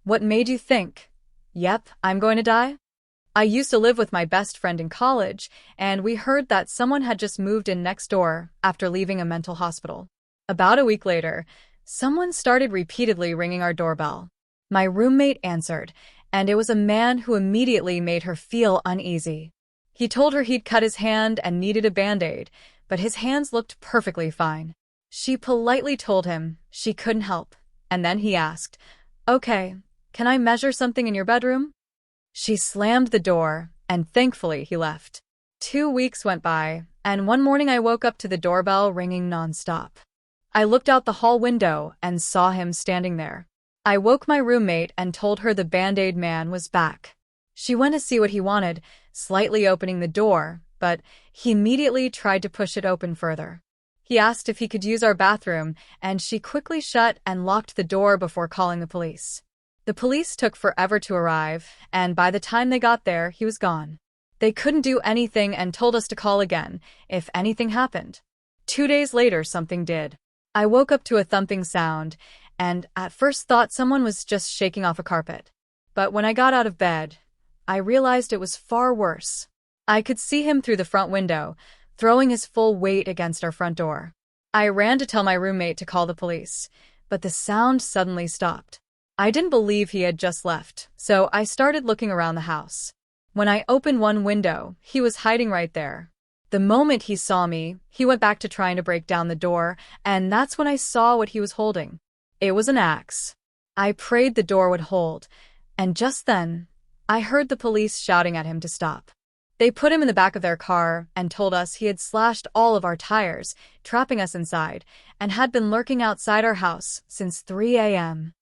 What made you think, yep, I'm going to die? I used to live with my best friend in college, and we heard that someone had just moved in next door after leaving a mental hospital. About a week later, someone started repeatedly ringing our doorbell. My roommate answered, and it was a man who immediately made her feel uneasy. He told her he'd cut his hand and needed a band-aid, but his hands looked perfectly fine. She politely told him she couldn't help, and then he asked, "Okay, can I measure something in your bedroom?" She slammed the door, and thankfully he left. 2 weeks went by, and one morning I woke up to the doorbell ringing nonstop. I looked out the hall window and saw him standing there. I woke my roommate and told her the Band-Aid man was back. She went to see what he wanted, slightly opening the door, but he immediately tried to push it open further. He asked if he could use our bathroom, and she quickly shut and locked the door before calling the police. The police took forever to arrive, and by the time they got there, he was gone. They couldn't do anything and told us to call again if anything happened. 2 days later, something did. I woke up to a thumping sound, and at first thought someone was just shaking off a carpet. But when I got out of bed, I realized it was far worse. I could see him through the front window, throwing his full weight against our front door. I ran to tell my roommate to call the police, but the sound suddenly stopped. I didn't believe he had just left, so I started looking around the house. When I opened one window, he was hiding right there. The moment he saw me, he went back to trying to break down the door, and that's when I saw what he was holding. It was an axe. I prayed the door would hold, and just then, I heard the police shouting at him to stop. They put him in the back of their car and told us he had slashed all of our tires, trapping us inside, and had been lurking outside our house since 3 a.m.